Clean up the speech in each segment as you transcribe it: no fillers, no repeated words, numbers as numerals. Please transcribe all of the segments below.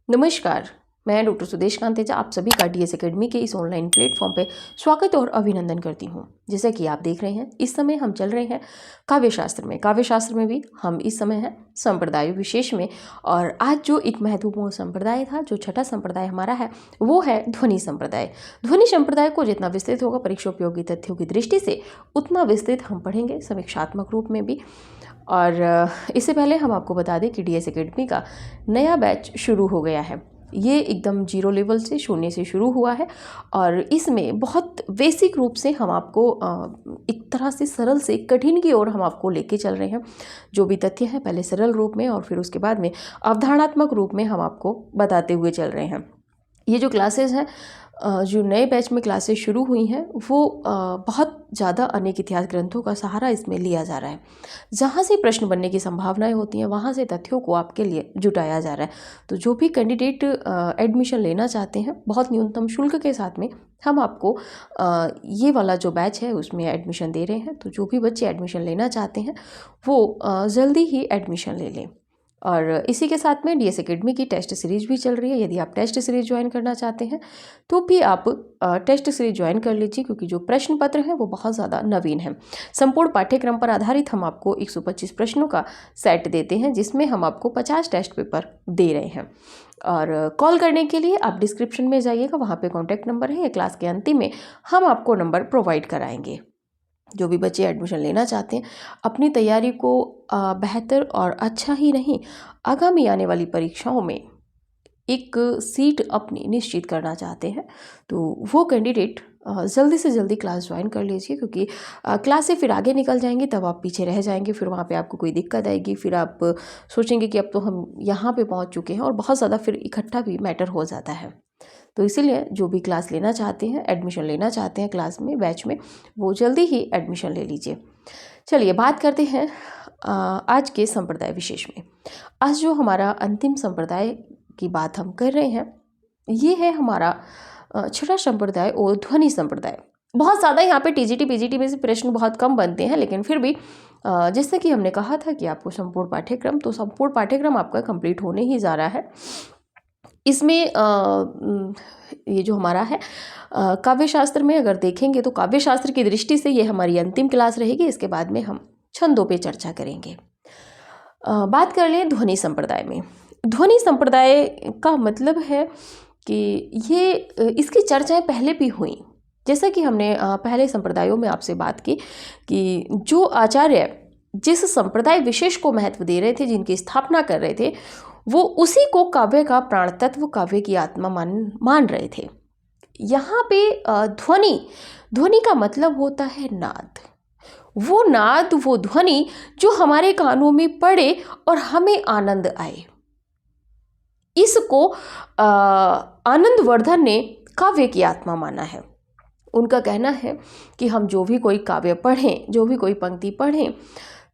नमस्कार। मैं डॉक्टर सुदेश कांतेजा आप सभी का डीएस एकेडमी के इस ऑनलाइन प्लेटफॉर्म पे स्वागत और अभिनंदन करती हूँ। जैसे कि आप देख रहे हैं, इस समय हम चल रहे हैं काव्य शास्त्र में भी हम इस समय हैं संप्रदाय विशेष में। और आज जो एक महत्वपूर्ण संप्रदाय था, जो छठा संप्रदाय हमारा है, वो है ध्वनि संप्रदाय। ध्वनि संप्रदाय को जितना विस्तृत होगा परीक्षा उपयोगी तथ्यों की दृष्टि से, उतना विस्तृत हम पढ़ेंगे समीक्षात्मक रूप में भी। और इससे पहले हम आपको बता दें कि डीएस एकेडमी का नया बैच शुरू हो गया है। ये एकदम जीरो लेवल से, शून्य से शुरू हुआ है और इसमें बहुत बेसिक रूप से हम आपको एक तरह से सरल से कठिन की ओर हम आपको लेके चल रहे हैं। जो भी तथ्य हैं पहले सरल रूप में और फिर उसके बाद में अवधारणात्मक रूप में हम आपको बताते हुए चल रहे हैं। ये जो क्लासेस हैं, जो नए बैच में क्लासेस शुरू हुई हैं, वो बहुत ज़्यादा अनेक इतिहास ग्रंथों का सहारा इसमें लिया जा रहा है। जहाँ से प्रश्न बनने की संभावनाएं होती हैं, वहाँ से तथ्यों को आपके लिए जुटाया जा रहा है। तो जो भी कैंडिडेट एडमिशन लेना चाहते हैं, बहुत न्यूनतम शुल्क के साथ में हम आपको ये वाला जो बैच है उसमें एडमिशन दे रहे हैं। तो जो भी बच्चे एडमिशन लेना चाहते हैं वो जल्दी ही एडमिशन ले लें। और इसी के साथ में डीएस एकेडमी की टेस्ट सीरीज भी चल रही है। यदि आप टेस्ट सीरीज ज्वाइन करना चाहते हैं तो भी आप टेस्ट सीरीज ज्वाइन कर लीजिए, क्योंकि जो प्रश्न पत्र हैं वो बहुत ज़्यादा नवीन है। संपूर्ण पाठ्यक्रम पर आधारित हम आपको 125 प्रश्नों का सेट देते हैं, जिसमें हम आपको 50 टेस्ट पेपर दे रहे हैं। और कॉल करने के लिए आप डिस्क्रिप्शन में जाइएगा, वहाँ पे कॉन्टैक्ट नंबर है, या क्लास के अंतिम में हम आपको नंबर प्रोवाइड कराएंगे। जो भी बच्चे एडमिशन लेना चाहते हैं, अपनी तैयारी को बेहतर और अच्छा ही नहीं, आगामी आने वाली परीक्षाओं में एक सीट अपनी निश्चित करना चाहते हैं, तो वो कैंडिडेट जल्दी से जल्दी क्लास ज्वाइन कर लीजिए। क्योंकि क्लास से फिर आगे निकल जाएंगे तब आप पीछे रह जाएंगे, फिर वहाँ पे आपको कोई दिक्कत आएगी, फिर आप सोचेंगे कि अब तो हम यहाँ पे पहुँच चुके हैं, और बहुत ज़्यादा फिर इकट्ठा भी मैटर हो जाता है। तो इसीलिए जो भी क्लास लेना चाहते हैं, एडमिशन लेना चाहते हैं क्लास में, बैच में, वो जल्दी ही एडमिशन ले लीजिए। चलिए बात करते हैं आज के संप्रदाय विशेष में। आज जो हमारा अंतिम संप्रदाय की बात हम कर रहे हैं, ये है हमारा छठा संप्रदाय और ध्वनि संप्रदाय। बहुत ज़्यादा यहाँ पे टीजीटी पीजीटी में से प्रश्न बहुत कम बनते हैं, लेकिन फिर भी जैसे कि हमने कहा था कि आपको संपूर्ण पाठ्यक्रम आपका कंप्लीट होने ही जा रहा है। इसमें ये जो हमारा है काव्य शास्त्र में अगर देखेंगे तो काव्य शास्त्र की दृष्टि से ये हमारी अंतिम क्लास रहेगी। इसके बाद में हम छंदों पे चर्चा करेंगे। बात कर लें ध्वनि संप्रदाय में। ध्वनि संप्रदाय का मतलब है कि ये इसकी चर्चाएं पहले भी हुई। जैसा कि हमने पहले संप्रदायों में आपसे बात की कि जो आचार्य जिस संप्रदाय विशेष को महत्व दे रहे थे, जिनकी स्थापना कर रहे थे, वो उसी को काव्य का प्राण तत्व, काव्य की आत्मा मान रहे थे। यहाँ पे ध्वनि का मतलब होता है नाद। वो नाद, वो ध्वनि जो हमारे कानों में पड़े और हमें आनंद आए, इसको आनंदवर्धन ने काव्य की आत्मा माना है। उनका कहना है कि हम जो भी कोई काव्य पढ़ें, जो भी कोई पंक्ति पढ़ें,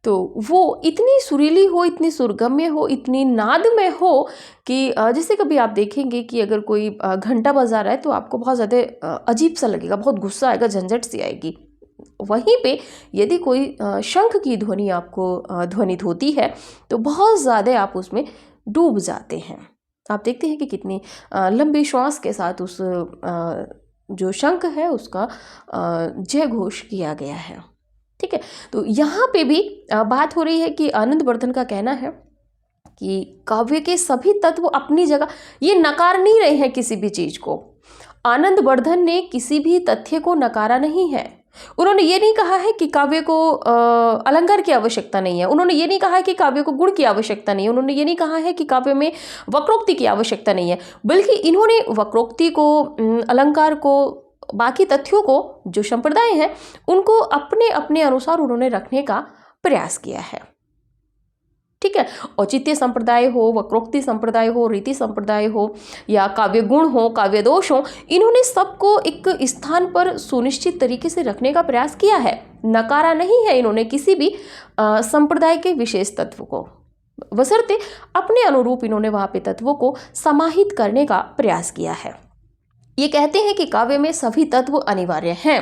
तो वो इतनी सुरीली हो, इतनी सुरगम्य हो, इतनी नाद में हो कि जैसे कभी आप देखेंगे कि अगर कोई घंटा बजा रहा है तो आपको बहुत ज़्यादा अजीब सा लगेगा, बहुत गुस्सा आएगा, झंझट सी आएगी। वहीं पे यदि कोई शंख की ध्वनि आपको ध्वनित होती है तो बहुत ज़्यादा आप उसमें डूब जाते हैं। आप देखते हैं कि कितनी लंबी श्वास के साथ उस जो शंख है उसका जय घोष किया गया है। ठीक है, तो यहाँ पे भी बात हो रही है कि आनंदवर्धन का कहना है कि काव्य के सभी तत्व अपनी जगह, ये नकार नहीं रहे हैं किसी भी चीज को। आनंदवर्धन ने किसी भी तथ्य को नकारा नहीं है। उन्होंने ये नहीं कहा है कि काव्य को अलंकार की आवश्यकता नहीं है। उन्होंने ये नहीं कहा है कि काव्य को गुण की आवश्यकता नहीं है। उन्होंने ये नहीं कहा है कि काव्य में वक्रोक्ति की आवश्यकता नहीं है, बल्कि इन्होंने वक्रोक्ति को, अलंकार को, बाकी तथ्यों को, जो संप्रदाय हैं उनको अपने अपने अनुसार उन्होंने रखने का प्रयास किया है। ठीक है, औचित्य संप्रदाय हो, वक्रोक्ति संप्रदाय हो, रीति संप्रदाय हो, या काव्य गुण हो, काव्य दोष हो, इन्होंने सबको एक स्थान पर सुनिश्चित तरीके से रखने का प्रयास किया है। नकारा नहीं है इन्होंने किसी भी संप्रदाय के विशेष तत्व को, बशर्ते अपने अनुरूप इन्होंने वहाँ पे तत्वों को समाहित करने का प्रयास किया है। ये कहते हैं कि काव्य में सभी तत्व अनिवार्य हैं,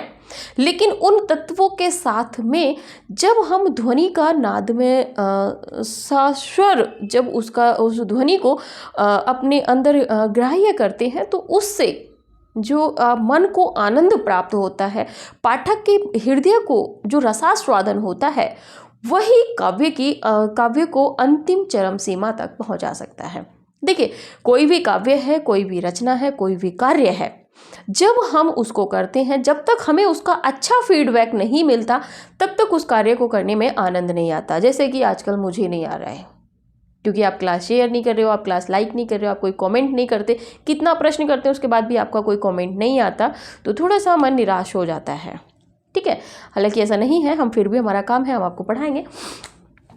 लेकिन उन तत्वों के साथ में जब हम ध्वनि का नाद में सास्वर, जब उस ध्वनि को अपने अंदर ग्राह्य करते हैं तो उससे जो मन को आनंद प्राप्त होता है, पाठक के हृदय को जो रसास्वादन होता है, वही काव्य को अंतिम चरम सीमा तक पहुंचा सकता है। देखिए, कोई भी काव्य है, कोई भी रचना है, कोई भी कार्य है, जब हम उसको करते हैं, जब तक हमें उसका अच्छा फीडबैक नहीं मिलता तब तक उस कार्य को करने में आनंद नहीं आता। जैसे कि आजकल मुझे नहीं आ रहा है, क्योंकि आप क्लास शेयर नहीं कर रहे हो, आप क्लास लाइक नहीं कर रहे हो, आप कोई कमेंट नहीं करते, कितना प्रश्न करते हैं उसके बाद भी आपका कोई कमेंट नहीं आता, तो थोड़ा सा मन निराश हो जाता है। ठीक है, हालांकि ऐसा नहीं है, हम फिर भी, हमारा काम है, हम आपको पढ़ाएंगे।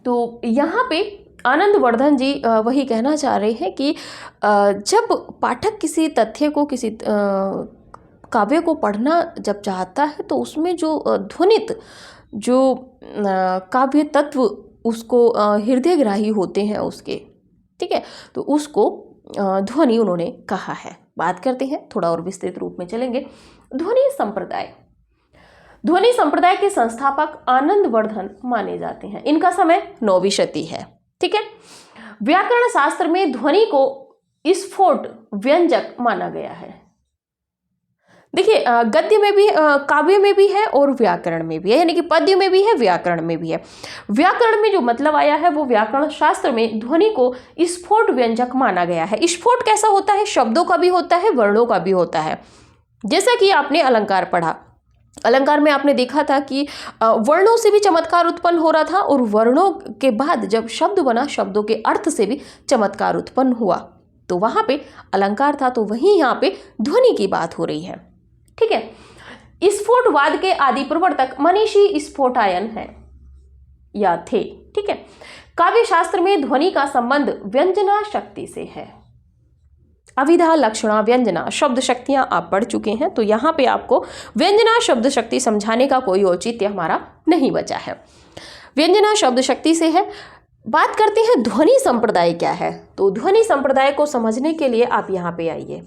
तो यहाँ पे आनंदवर्धन जी वही कहना चाह रहे हैं कि जब पाठक किसी तथ्य को, किसी काव्य को पढ़ना जब चाहता है तो उसमें जो ध्वनित जो काव्य तत्व उसको हृदयग्राही होते हैं उसके, ठीक है, तो उसको ध्वनि उन्होंने कहा है। बात करते हैं, थोड़ा और विस्तृत रूप में चलेंगे। ध्वनि संप्रदाय, ध्वनि संप्रदाय के संस्थापक आनंदवर्धन माने जाते हैं। इनका समय 9वीं शती है। ठीक है, व्याकरण शास्त्र में ध्वनि को स्फोट व्यंजक माना गया है। देखिए, गद्य में भी, काव्य में भी है और व्याकरण में भी है, यानी कि पद्य में भी है, व्याकरण में भी है। व्याकरण में जो मतलब आया है वो व्याकरण शास्त्र में ध्वनि को स्फोट व्यंजक माना गया है। स्फोट कैसा होता है? शब्दों का भी होता है, वर्णों का भी होता है। जैसा कि आपने अलंकार पढ़ा, अलंकार में आपने देखा था कि वर्णों से भी चमत्कार उत्पन्न हो रहा था और वर्णों के बाद जब शब्द बना, शब्दों के अर्थ से भी चमत्कार उत्पन्न हुआ। तो वहां पे अलंकार था, तो वहीं यहाँ पे ध्वनि की बात हो रही है। ठीक है, स्फोटवाद के आदि प्रवर्तक मनीषी स्फोटायन है या थे। ठीक है, काव्य शास्त्र में ध्वनि का संबंध व्यंजना शक्ति से है। अविधा, लक्षणा, व्यंजना शब्द शक्तियां आप पढ़ चुके हैं, तो यहाँ पे आपको व्यंजना शब्द शक्ति समझाने का कोई औचित्य हमारा नहीं बचा है। व्यंजना शब्द शक्ति से है। बात करते हैं ध्वनि संप्रदाय क्या है। तो ध्वनि संप्रदाय को समझने के लिए आप यहाँ पे आइए।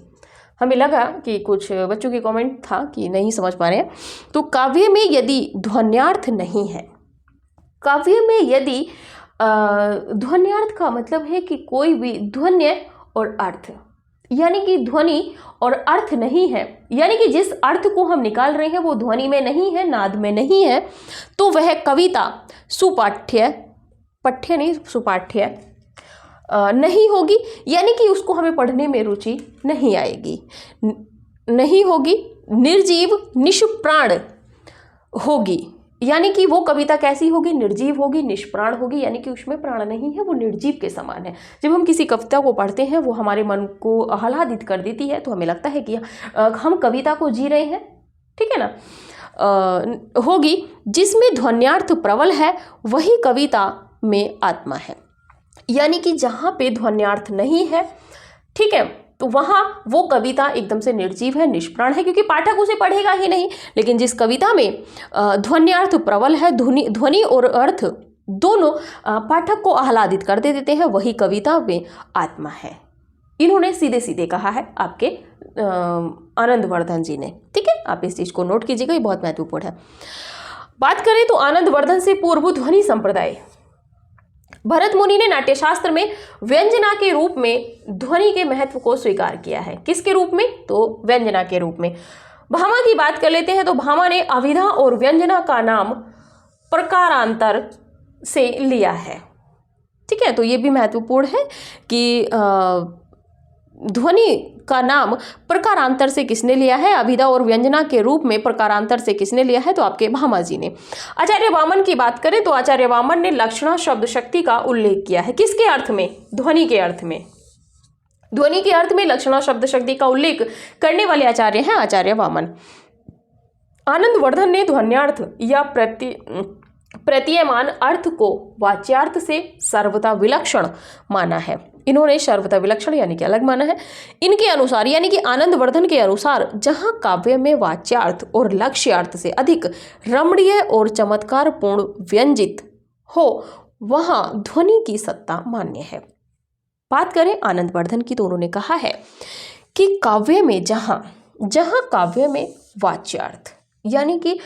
हमें लगा कि कुछ बच्चों की कमेंट था कि नहीं समझ पा रहे हैं। तो काव्य में यदि ध्वन्यार्थ नहीं है, काव्य में यदि ध्वन्यार्थ का मतलब है कि कोई भी ध्वन्य और अर्थ, यानी कि ध्वनि और अर्थ नहीं है, यानी कि जिस अर्थ को हम निकाल रहे हैं वो ध्वनि में नहीं है, नाद में नहीं है, तो वह कविता सुपाठ्य, पठ्य नहीं, सुपाठ्य नहीं होगी, यानी कि उसको हमें पढ़ने में रुचि नहीं आएगी, नहीं होगी। निर्जीव निष्प्राण होगी, यानी कि वो कविता कैसी होगी? निर्जीव होगी, निष्प्राण होगी, यानी कि उसमें प्राण नहीं है, वो निर्जीव के समान है। जब हम किसी कविता को पढ़ते हैं वो हमारे मन को आह्लादित कर देती है, तो हमें लगता है कि हम कविता को जी रहे हैं। ठीक है ना। होगी जिसमें ध्वन्यार्थ प्रबल है, वही कविता में आत्मा है। यानी कि जहाँ पे ध्वन्यार्थ नहीं है, ठीक है, तो वहाँ वो कविता एकदम से निर्जीव है, निष्प्राण है, क्योंकि पाठक उसे पढ़ेगा ही नहीं। लेकिन जिस कविता में ध्वन्यार्थ प्रबल है, ध्वनि और अर्थ दोनों पाठक को आह्लादित कर देते हैं, वही कविता में आत्मा है। इन्होंने सीधे सीधे कहा है आपके आनंदवर्धन जी ने। ठीक है, आप इस चीज़ को नोट कीजिएगा, ये बहुत महत्वपूर्ण है। बात करें तो आनंदवर्धन से पूर्व ध्वनि संप्रदाय, भरत मुनि ने नाट्यशास्त्र में व्यंजना के रूप में ध्वनि के महत्व को स्वीकार किया है। किसके रूप में? तो व्यंजना के रूप में। भामा की बात कर लेते हैं, तो भामा ने अविधा और व्यंजना का नाम प्रकारांतर से लिया है। ठीक है, तो ये भी महत्वपूर्ण है कि ध्वनि का नाम प्रकारांतर से किसने लिया है? अभिधा और व्यंजना के रूप में प्रकारांतर से किसने लिया है? तो आपके भामा जी ने। आचार्य वामन की बात करें तो आचार्य वामन ने लक्षणा शब्द शक्ति का उल्लेख किया है। किसके अर्थ में? ध्वनि के अर्थ में। ध्वनि के अर्थ में लक्षणा शब्द शक्ति का उल्लेख करने वाले आचार्य हैं आचार्य वामन। आनंदवर्धन ने ध्वन्यार्थ या प्रतीयमान अर्थ को वाच्यार्थ से सर्वथा विलक्षण माना है। इन्होंने सर्वथा विलक्षण यानी कि अलग माना है। इनके अनुसार, यानी कि आनंदवर्धन के अनुसार, जहां काव्य में वाच्यार्थ और लक्ष्यार्थ से अधिक रमणीय और चमत्कारपूर्ण व्यंजित हो, वहां ध्वनि की सत्ता मान्य है। बात करें आनंदवर्धन की, तो उन्होंने कहा है कि काव्य में जहां जहाँ काव्य में वाच्यार्थ यानी कि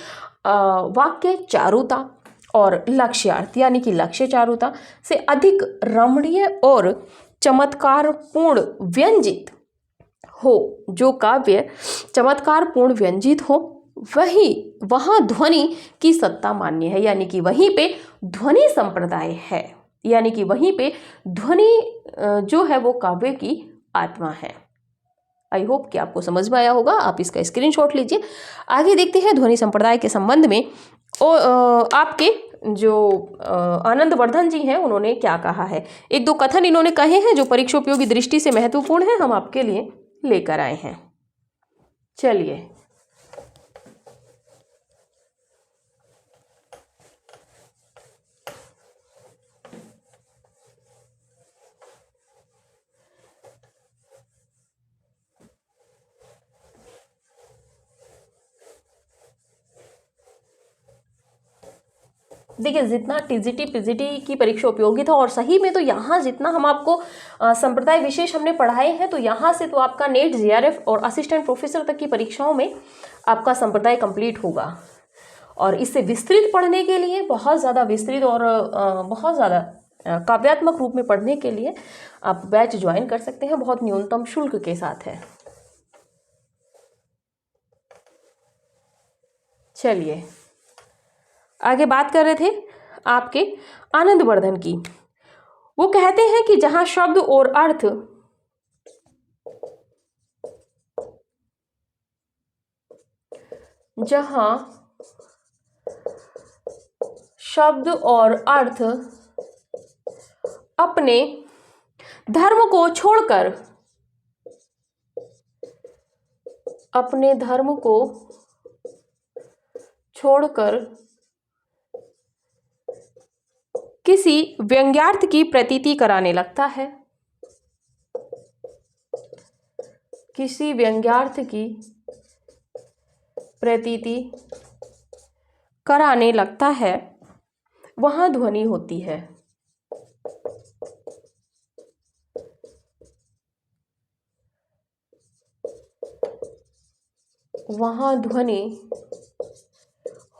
वाक्य चारुता और लक्ष्यार्थ यानी कि लक्ष्य चारुता से अधिक रमणीय और चमत्कारपूर्ण व्यंजित हो, जो काव्य चमत्कारपूर्ण व्यंजित हो, वहाँ ध्वनि की सत्ता मान्य है, यानी कि वहीं पे ध्वनि संप्रदाय है, यानी कि वहीं पे ध्वनि जो है वो काव्य की आत्मा है। आई होप कि आपको समझ में आया होगा। आप इसका स्क्रीनशॉट लीजिए। आगे देखते हैं ध्वनि संप्रदाय के संबंध में और आपके जो आनंदवर्धन जी हैं उन्होंने क्या कहा है। एक दो कथन इन्होंने कहे हैं जो परीक्षा उपयोगी दृष्टि से महत्वपूर्ण है, हम आपके लिए लेकर आए हैं। चलिए, देखिए जितना टीजीटी पीजीटी की परीक्षा उपयोगी था और सही में तो यहाँ जितना हम आपको संप्रदाय विशेष हमने पढ़ाए हैं, तो यहाँ से तो आपका नेट जेआरएफ और असिस्टेंट प्रोफेसर तक की परीक्षाओं में आपका संप्रदाय कंप्लीट होगा। और इससे विस्तृत पढ़ने के लिए, बहुत ज़्यादा विस्तृत और बहुत ज़्यादा काव्यात्मक रूप में पढ़ने के लिए आप बैच ज्वाइन कर सकते हैं, बहुत न्यूनतम शुल्क के साथ है। चलिए आगे बात कर रहे थे आपके आनंदवर्धन की। वो कहते हैं कि जहां शब्द और अर्थ अपने धर्म को छोड़कर किसी व्यंग्यार्थ की प्रतीति कराने लगता है, किसी व्यंग्यार्थ की प्रतीति कराने लगता है, वहां ध्वनि होती है। वहां ध्वनि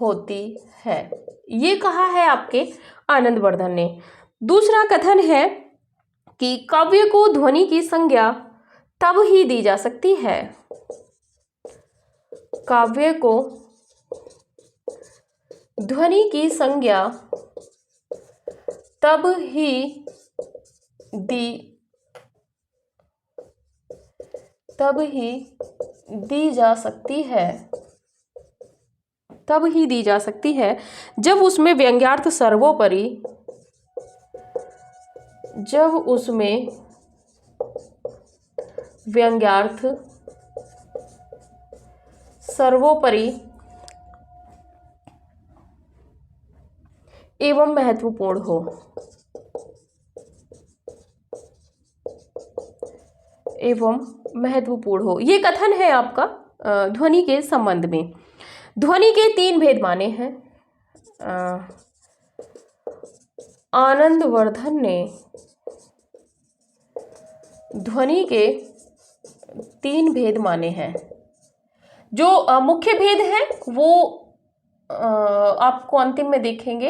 होती है, ये कहा है आपके आनंदवर्धन ने। दूसरा कथन है कि काव्य को ध्वनि की संज्ञा तब ही दी जा सकती है, काव्य को ध्वनि की संज्ञा तब ही दी जा सकती है, तब ही दी जा सकती है जब उसमें व्यंग्यार्थ सर्वोपरि, जब उसमें व्यंग्यार्थ सर्वोपरि एवं महत्वपूर्ण हो, एवं महत्वपूर्ण हो। ये कथन है आपका ध्वनि के संबंध में। ध्वनि के तीन भेद माने हैं। आनंदवर्धन ने ध्वनि के तीन भेद माने हैं। जो मुख्य भेद हैं वो आपको अंतिम में देखेंगे,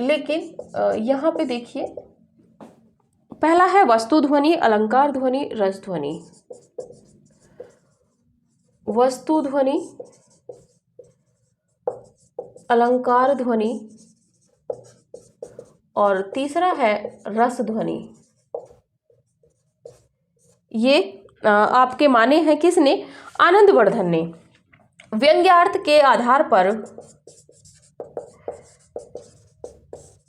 लेकिन यहाँ पे देखिए, पहला है वस्तु ध्वनि, अलंकार ध्वनि, रस ध्वनि। वस्तु ध्वनि, अलंकार ध्वनि और तीसरा है रस ध्वनि। ये आपके माने हैं किसने? आनंदवर्धन ने। व्यंग्यार्थ के आधार पर,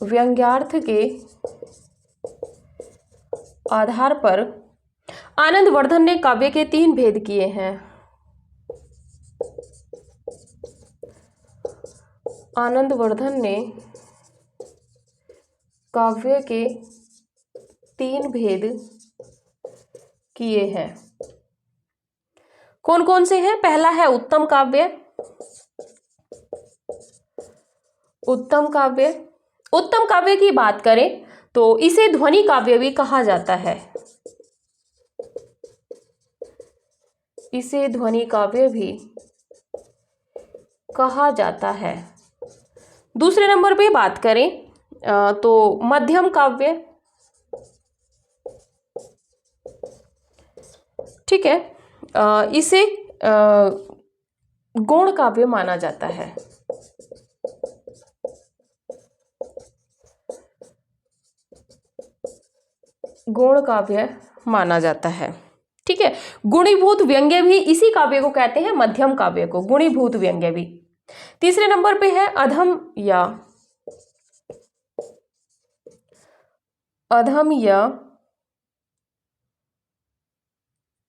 व्यंग्यार्थ के आधार पर आनंदवर्धन ने काव्य के तीन भेद किए हैं। आनंदवर्धन ने काव्य के तीन भेद किए हैं। कौन कौन से हैं? पहला है उत्तम काव्य। उत्तम काव्य, उत्तम काव्य की बात करें तो इसे ध्वनि काव्य भी कहा जाता है। इसे ध्वनि काव्य भी कहा जाता है। दूसरे नंबर पे बात करें तो मध्यम काव्य, ठीक है, इसे गौण काव्य माना जाता है। गौण काव्य माना जाता है, ठीक है। गुणीभूत व्यंग्य भी इसी काव्य को कहते हैं, मध्यम काव्य को गुणीभूत व्यंग्य भी। तीसरे नंबर पे है अधम या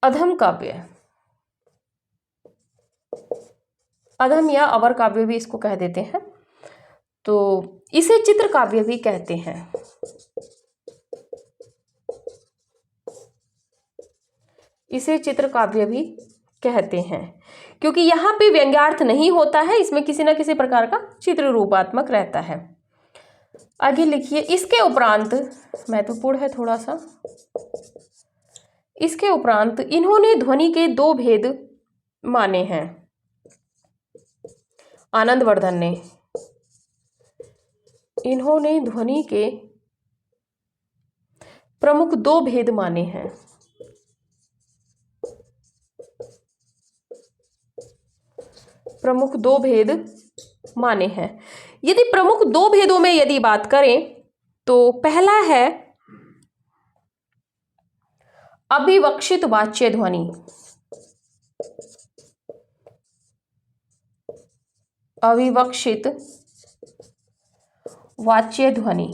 अधम काव्य, अधम या अवर काव्य भी इसको कह देते हैं। तो इसे चित्र काव्य भी कहते हैं। इसे चित्र काव्य भी कहते हैं क्योंकि यहाँ पे व्यंग्यार्थ नहीं होता है, इसमें किसी न किसी प्रकार का चित्र रूपात्मक रहता है। आगे लिखिए, इसके उपरांत, महत्वपूर्ण है थोड़ा सा, इसके उपरांत इन्होंने ध्वनि के दो भेद माने हैं। आनंदवर्धन ने इन्होंने ध्वनि के प्रमुख दो भेद माने हैं। प्रमुख दो भेद माने हैं। यदि प्रमुख दो भेदों में यदि बात करें तो पहला है अभिवक्षित वाच्य ध्वनि। अविवक्षित वाच्य ध्वनि,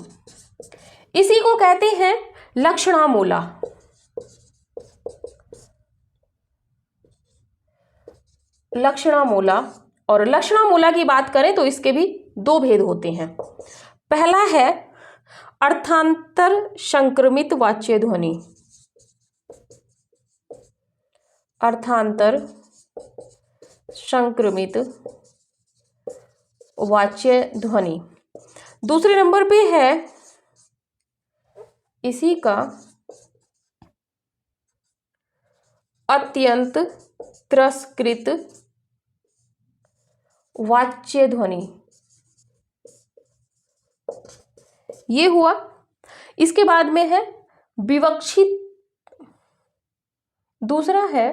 इसी को कहते हैं लक्षणामूला। लक्षणामूला, और लक्षणामूला की बात करें तो इसके भी दो भेद होते हैं। पहला है अर्थांतर संक्रमित वाच्य ध्वनि। अर्थांतर संक्रमित वाच्य ध्वनि। दूसरे नंबर पे है इसी का अत्यंत तिरस्कृत वाच्य ध्वनि। ये हुआ। इसके बाद में है विवक्षित, दूसरा है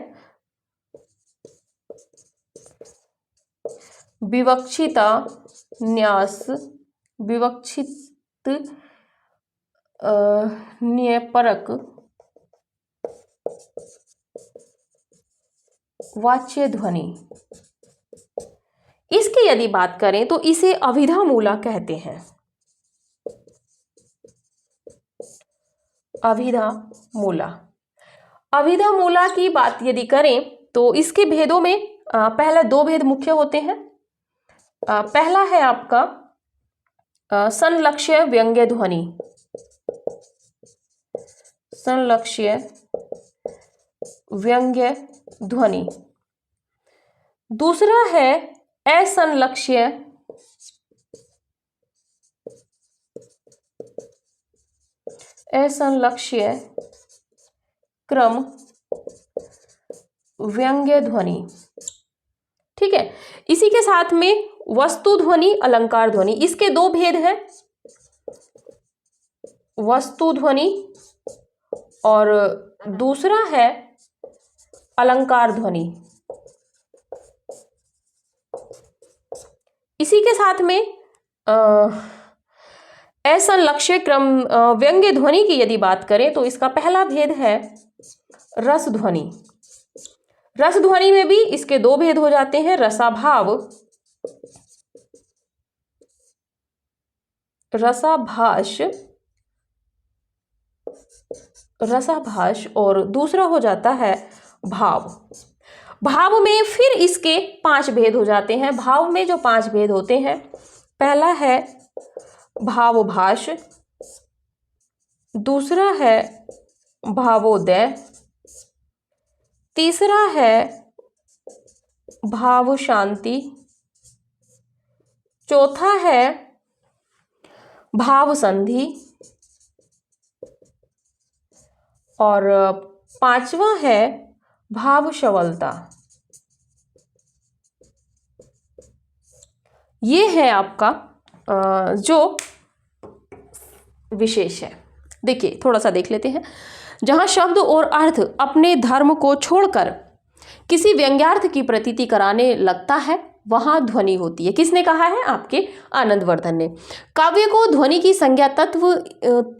विवक्षिता न्यास, विवक्षित न्यायपरक वाच्य ध्वनि। इसकी यदि बात करें तो इसे अभिधा मूला कहते हैं। अभिधा मूला। अभिधा मूला की बात यदि करें तो इसके भेदों में पहले दो भेद मुख्य होते हैं। पहला है आपका संलक्ष्य व्यंग्य ध्वनि। संलक्ष्य व्यंग्य ध्वनि। दूसरा है असंलक्ष्य क्रम व्यंग्य ध्वनि, ठीक है। इसी के साथ में वस्तु ध्वनि, अलंकार ध्वनि, इसके दो भेद हैं, वस्तु ध्वनि और दूसरा है अलंकार ध्वनि। इसी के साथ में असंलक्ष्य क्रम व्यंग्य ध्वनि की यदि बात करें तो इसका पहला भेद है रस ध्वनि। रस ध्वनि में भी इसके दो भेद हो जाते हैं, रसाभाव, रसाभास, रसाभास, और दूसरा हो जाता है भाव। भाव में फिर इसके 5 भेद हो जाते हैं। भाव में जो 5 भेद होते हैं, पहला है भावभास, दूसरा है भावोदय, तीसरा है भाव शांति, चौथा है भाव संधि, और 5वां है भावशवलता, ये है आपका जो विशेष है। देखिए थोड़ा सा देख लेते हैं। जहां शब्द और अर्थ अपने धर्म को छोड़कर किसी व्यंग्यार्थ की प्रतीति कराने लगता है, वहां ध्वनि होती है। किसने कहा है? आपके आनंदवर्धन ने। काव्य को ध्वनि की संज्ञा तत्व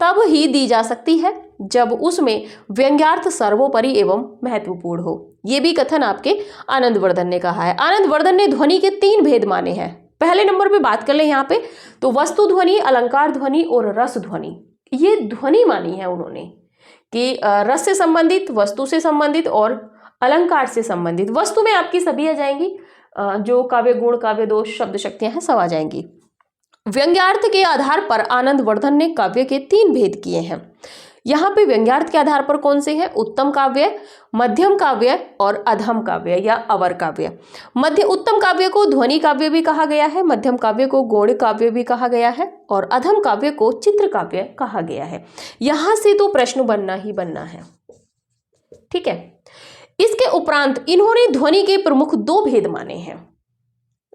तब ही दी जा सकती है जब उसमें व्यंग्यार्थ सर्वोपरि एवं महत्वपूर्ण हो। यह भी कथन आपके आनंदवर्धन ने कहा है। आनंदवर्धन ने ध्वनि के 3 भेद माने हैं। पहले नंबर पे बात कर ले यहाँ पे, तो वस्तु ध्वनि, अलंकार ध्वनि और रस ध्वनि। ये ध्वनि मानी है उन्होंने कि रस से संबंधित, वस्तु से संबंधित और अलंकार से संबंधित। वस्तु में आपकी सभी आ जाएंगी, जो काव्य गुण, काव्य दोष, शब्द शक्तियां हैं, सब आ जाएंगी। व्यंग्यार्थ के आधार पर आनंदवर्धन ने काव्य के 3 भेद किए हैं। यहाँ पे व्यंग्यार्थ के आधार पर कौन से हैं? उत्तम काव्य, मध्यम काव्य और अधम काव्य या अवर काव्य। उत्तम काव्य को ध्वनि काव्य भी कहा गया है, मध्यम काव्य को गौड़ काव्य भी कहा गया है और अधम काव्य को चित्र काव्य कहा गया है। यहां से तो प्रश्न बनना ही बनना है, ठीक है। इसके उपरांत इन्होंने ध्वनि के प्रमुख 2 भेद माने हैं।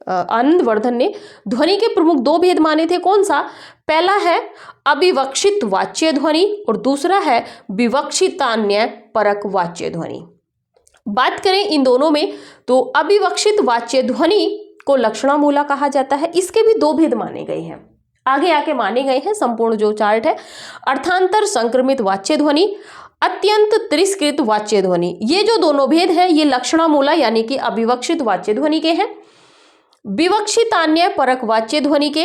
आनंदवर्धन ने ध्वनि के प्रमुख 2 भेद माने थे। कौन सा? पहला है अविवक्षित वाच्य ध्वनि और दूसरा है विवक्षितान्य परक वाच्य ध्वनि। बात करें इन दोनों में, तो अविवक्षित वाच्य ध्वनि को लक्षणामूला कहा जाता है। इसके भी 2 भेद माने गए हैं, आगे आके माने गए हैं। संपूर्ण जो चार्ट है, अर्थांतर संक्रमित वाच्य ध्वनि, अत्यंत तिरस्कृत वाच्य ध्वनि। ये जो दोनों भेद हैं, ये लक्षणामूला यानी कि अविवक्षित वाच्य ध्वनि के हैं। विवक्षितान्य परक वाच्य ध्वनि के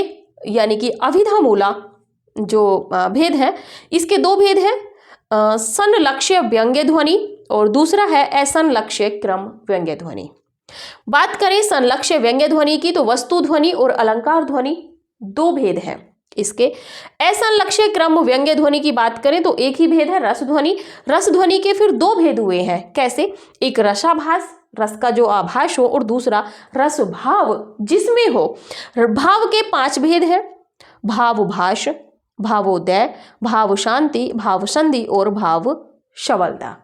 यानी कि अभिधामूला जो भेद है, इसके 2 भेद हैं, संलक्ष्य व्यंग्य ध्वनि और दूसरा है असंलक्ष्य क्रम व्यंग्य ध्वनि। बात करें संलक्ष्य व्यंग्य ध्वनि की, तो वस्तु ध्वनि और अलंकार ध्वनि 2 भेद हैं इसके। असंलक्ष्य क्रम व्यंग्य ध्वनि की बात करें तो एक ही भेद है, रस ध्वनि। रस ध्वनि के फिर 2 भेद हुए हैं। कैसे? एक रसाभास, रस का जो आभास हो, और दूसरा रस भाव, जिसमें हो। भाव के 5 भेद हैं, भाव भाष, भावोदय, भाव शांति, भाव संधि और भाव शवलता।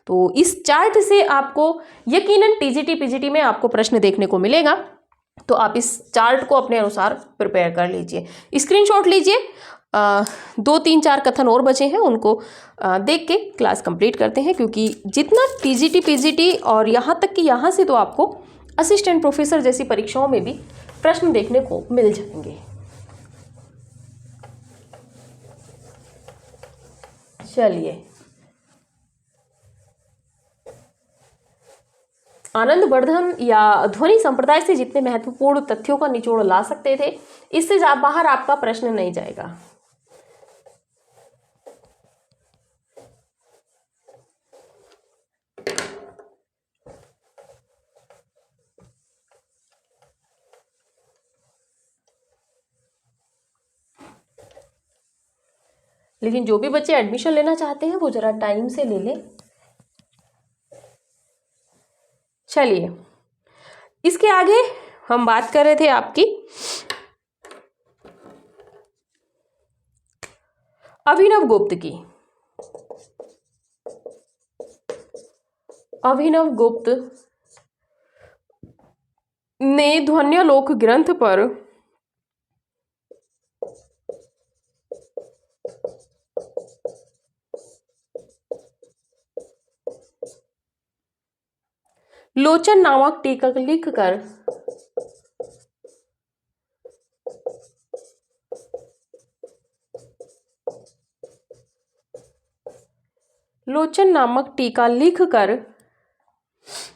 तो इस चार्ट से आपको यकीनन टीजीटी पीजीटी में आपको प्रश्न देखने को मिलेगा, तो आप इस चार्ट को अपने अनुसार प्रिपेयर कर लीजिए, स्क्रीनशॉट लीजिए। 2, 3, 4 कथन और बचे हैं, उनको देख के क्लास कंप्लीट करते हैं, क्योंकि जितना टीजीटी पीजीटी और यहाँ तक कि यहाँ से तो आपको असिस्टेंट प्रोफेसर जैसी परीक्षाओं में भी प्रश्न देखने को मिल जाएंगे। चलिए, आनंदवर्धन या ध्वनि संप्रदाय से जितने महत्वपूर्ण तथ्यों का निचोड़ ला सकते थे, इससे बाहर आपका प्रश्न नहीं जाएगा। लेकिन जो भी बच्चे एडमिशन लेना चाहते हैं वो जरा टाइम से ले लें। चलिए, इसके आगे हम बात कर रहे थे आपकी अभिनव गुप्त की। अभिनव गुप्त ने ध्वन्यालोक ग्रंथ पर लोचन नामक टीका लिखकर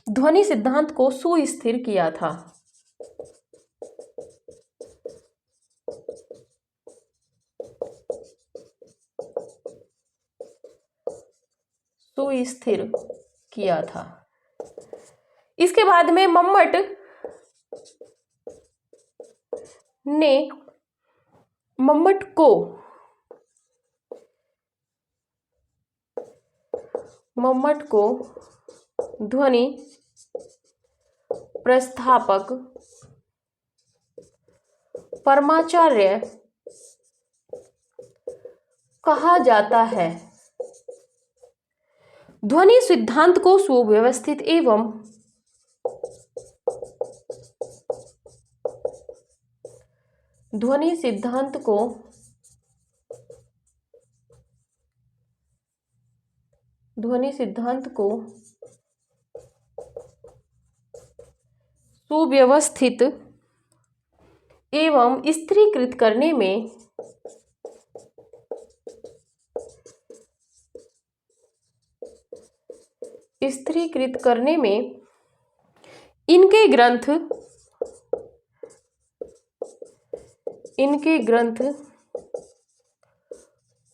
ध्वनि सिद्धांत को सुस्थिर किया था। सुस्थिर किया था। इसके बाद में मम्मट को ध्वनि प्रस्थापक परमाचार्य कहा जाता है। ध्वनि सिद्धांत को सुव्यवस्थित एवं ध्वनि सिद्धांत को सुव्यवस्थित एवं स्थिरीकृत करने में इनके ग्रंथ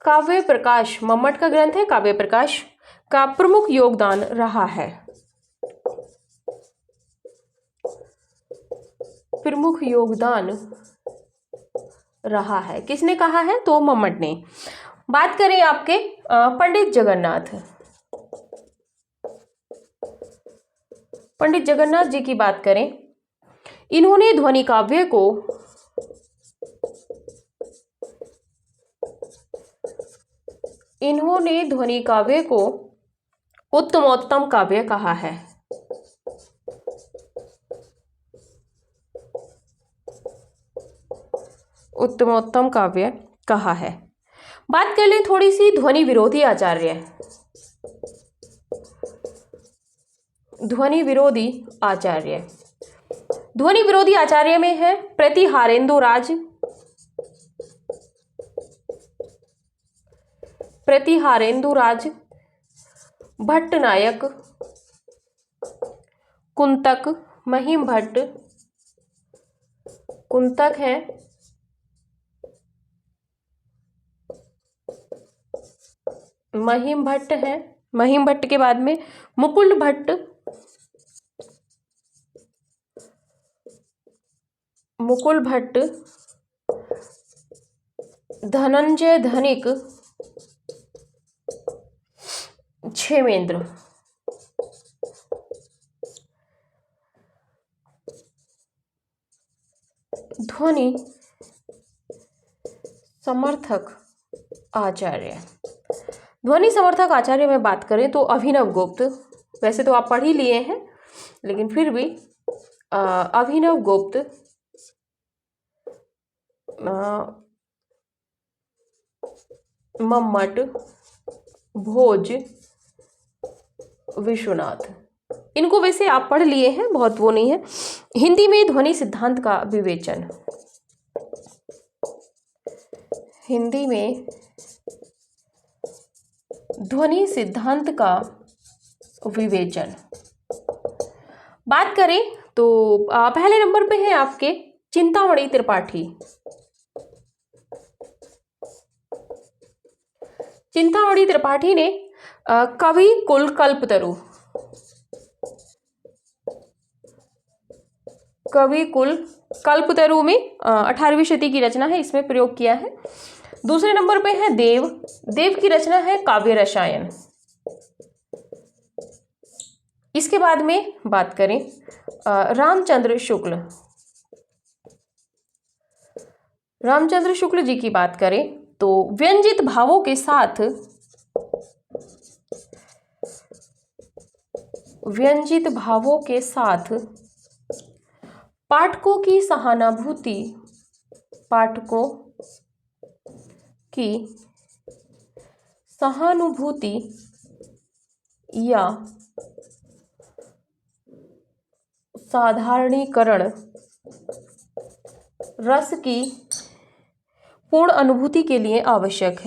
काव्य प्रकाश, मम्मट का ग्रंथ है काव्य प्रकाश, का प्रमुख योगदान रहा है। किसने कहा है? तो मम्मट ने। बात करें आपके पंडित जगन्नाथ जी की बात करें, इन्होंने ध्वनि काव्य को उत्तमोत्तम काव्य कहा है। उत्तमोत्तम काव्य कहा है। बात कर लें थोड़ी सी ध्वनि विरोधी आचार्य। ध्वनि विरोधी आचार्य में है प्रतिहारेंदुराज, भट्टनायक, कुंतक, महिम भट्ट, कुंतक हैं, महिम भट्ट हैं, महिम भट्ट के बाद में मुकुल भट्ट, धनंजय धनिक, क्षेमेंद्र। ध्वनि समर्थक आचार्य में बात करें तो अभिनव गुप्त, वैसे तो आप पढ़ ही लिए हैं लेकिन फिर भी अभिनव गुप्त, मम्मट, भोज, विश्वनाथ, इनको वैसे आप पढ़ लिए हैं, बहुत वो नहीं है। हिंदी में ध्वनि सिद्धांत का विवेचन, हिंदी में ध्वनि सिद्धांत का विवेचन बात करें तो पहले नंबर पे है आपके चिंतामणि त्रिपाठी। चिंतामणि त्रिपाठी ने कवि कुल कल्पतरु में 18वीं शती की रचना है, इसमें प्रयोग किया है। दूसरे नंबर पे है देव की रचना है काव्य रसायन। इसके बाद में बात करें रामचंद्र शुक्ल जी की बात करें तो व्यंजित भावों के साथ पाठकों की सहानुभूति या साधारणीकरण, रस की पूर्ण अनुभूति के लिए आवश्यक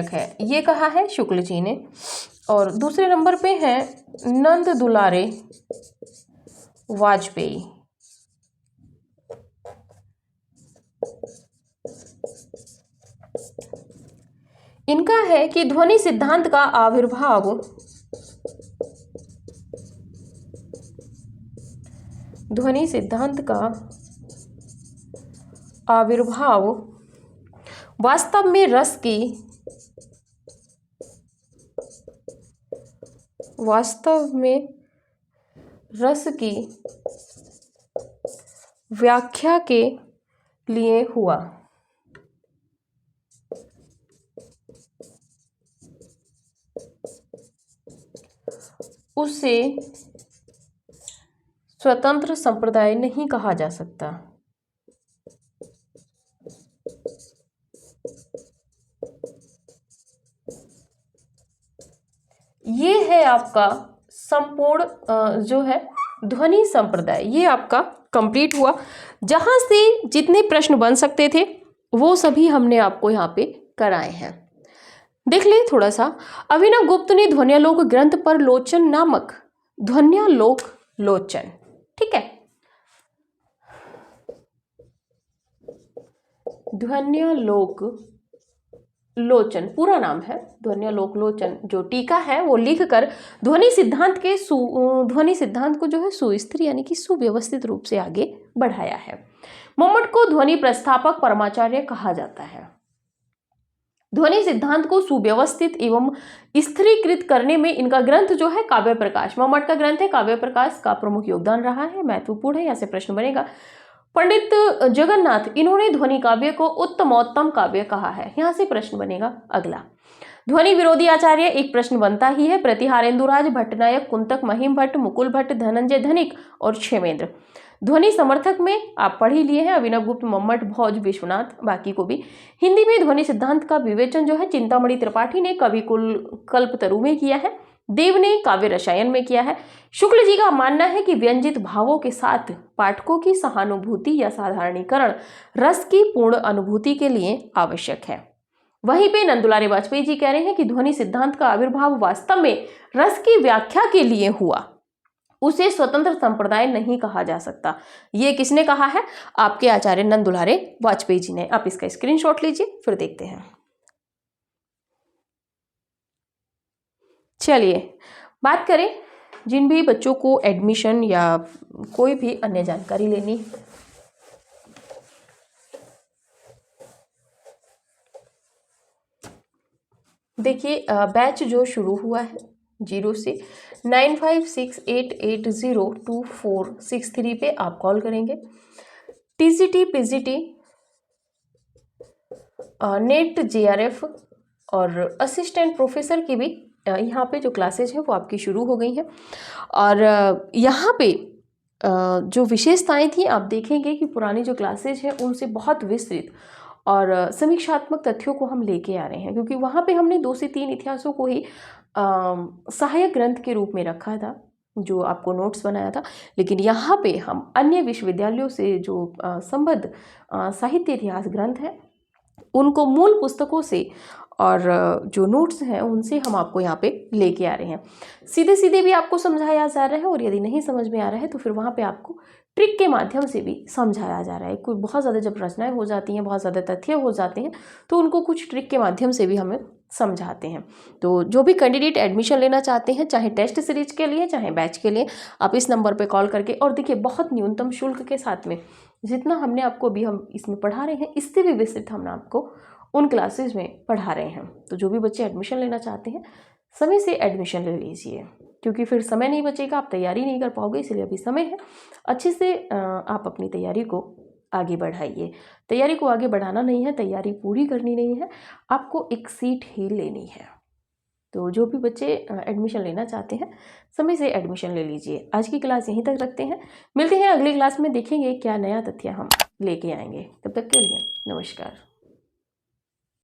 है। ये कहा है शुक्ल जी ने। और दूसरे नंबर पे है नंद दुलारे वाजपेयी। इनका है कि ध्वनि सिद्धांत का आविर्भाव वास्तव में रस की व्याख्या के लिए हुआ। उसे स्वतंत्र संप्रदाय नहीं कहा जा सकता। ये है आपका संपूर्ण जो है ध्वनि संप्रदाय, ये आपका कंप्लीट हुआ। जहां से जितने प्रश्न बन सकते थे वो सभी हमने आपको यहाँ पे कराए हैं। देख ले थोड़ा सा। अभिनव गुप्त ने ध्वन्यालोक ग्रंथ पर लोचन नामक ध्वन्यालोक लोचन, ठीक है, ध्वन्यालोक लोचन पूरा नाम है, ध्वन्यालोक लोचन, जो टीका है वो लिखकर ध्वनि सिद्धांत को जो है सुस्थिर यानी कि सुव्यवस्थित रूप से आगे बढ़ाया है। मम्मट को ध्वनि प्रस्थापक परमाचार्य कहा जाता है। ध्वनि सिद्धांत को सुव्यवस्थित एवं स्थिरीकृत करने में इनका ग्रंथ जो है काव्य प्रकाश, मम्मट का ग्रंथ है काव्य प्रकाश, का प्रमुख योगदान रहा है, महत्वपूर्ण है, यहाँ से प्रश्न बनेगा। पंडित जगन्नाथ, इन्होंने ध्वनि काव्य को उत्तमोत्तम काव्य कहा है, यहाँ से प्रश्न बनेगा अगला। ध्वनि विरोधी आचार्य, एक प्रश्न बनता ही है, प्रतिहारेंदुराज, भट्टनायक, कुंतक, महिम भट्ट, मुकुल भट्ट, धनंजय धनिक और क्षेमेंद्र। ध्वनि समर्थक में आप पढ़ ही लिए हैं, अभिनव गुप्त, मम्मट, भोज, विश्वनाथ, बाकी को भी। हिंदी में ध्वनि सिद्धांत का विवेचन जो है चिंतामणि त्रिपाठी ने कवि कुल कल्पतरु में किया है, देव ने काव्य रसायन में किया है। शुक्ल जी का मानना है कि व्यंजित भावों के साथ पाठकों की सहानुभूति या साधारणीकरण रस की पूर्ण अनुभूति के लिए आवश्यक है। वहीं पे नंदुलारे वाजपेयी जी कह रहे हैं कि ध्वनि सिद्धांत का आविर्भाव वास्तव में रस की व्याख्या के लिए हुआ, उसे स्वतंत्र संप्रदाय नहीं कहा जा सकता। ये किसने कहा है? आपके आचार्य नंदुलारे वाजपेयी जी ने। आप इसका स्क्रीनशॉट लीजिए, फिर देखते हैं। चलिए बात करें जिन भी बच्चों को एडमिशन या कोई भी अन्य जानकारी लेनी है, देखिए बैच जो शुरू हुआ है 0 से 9568802463 पे आप कॉल करेंगे। टीजीटी, पीजीटी, नेट, जेआरएफ और असिस्टेंट प्रोफेसर की भी यहाँ पे जो क्लासेज हैं वो आपकी शुरू हो गई हैं। और यहाँ पे जो विशेषताएं थी आप देखेंगे कि पुरानी जो क्लासेज हैं उनसे बहुत विस्तृत और समीक्षात्मक तथ्यों को हम लेके आ रहे हैं, क्योंकि वहाँ पे हमने 2 से 3 इतिहासों को ही सहायक ग्रंथ के रूप में रखा था, जो आपको नोट्स बनाया था। लेकिन यहाँ पे हम अन्य विश्वविद्यालयों से जो संबद्ध साहित्य इतिहास ग्रंथ हैं उनको मूल पुस्तकों से और जो नोट्स हैं उनसे हम आपको यहाँ पे लेके आ रहे हैं। सीधे सीधे भी आपको समझाया जा रहा है, और यदि नहीं समझ में आ रहा है तो फिर वहाँ पे आपको ट्रिक के माध्यम से भी समझाया जा रहा है। कोई बहुत ज़्यादा जब रचनाएं हो जाती हैं, बहुत ज़्यादा तथ्य हो जाते हैं, तो उनको कुछ ट्रिक के माध्यम से भी हमें समझाते हैं। तो जो भी कैंडिडेट एडमिशन लेना चाहते हैं, चाहे टेस्ट सीरीज के लिए चाहे बैच के लिए, आप इस नंबर पर कॉल करके, और देखिए बहुत न्यूनतम शुल्क के साथ में जितना हमने आपको अभी हम इसमें पढ़ा रहे हैं इससे भी विस्तृत हम आपको उन क्लासेज में पढ़ा रहे हैं। तो जो भी बच्चे एडमिशन लेना चाहते हैं समय से एडमिशन ले लीजिए, क्योंकि फिर समय नहीं बचेगा, आप तैयारी नहीं कर पाओगे, इसलिए अभी समय है। अच्छे से आप अपनी तैयारी को आगे बढ़ाइए। तैयारी को आगे बढ़ाना नहीं है, तैयारी पूरी करनी नहीं है, आपको एक सीट ही लेनी है। तो जो भी बच्चे एडमिशन लेना चाहते हैं समय से एडमिशन ले लीजिए। आज की क्लास यहीं तक रखते हैं, मिलते हैं अगली क्लास में, देखेंगे क्या नया तथ्य हम लेके आएंगे। तब तक के लिए नमस्कार।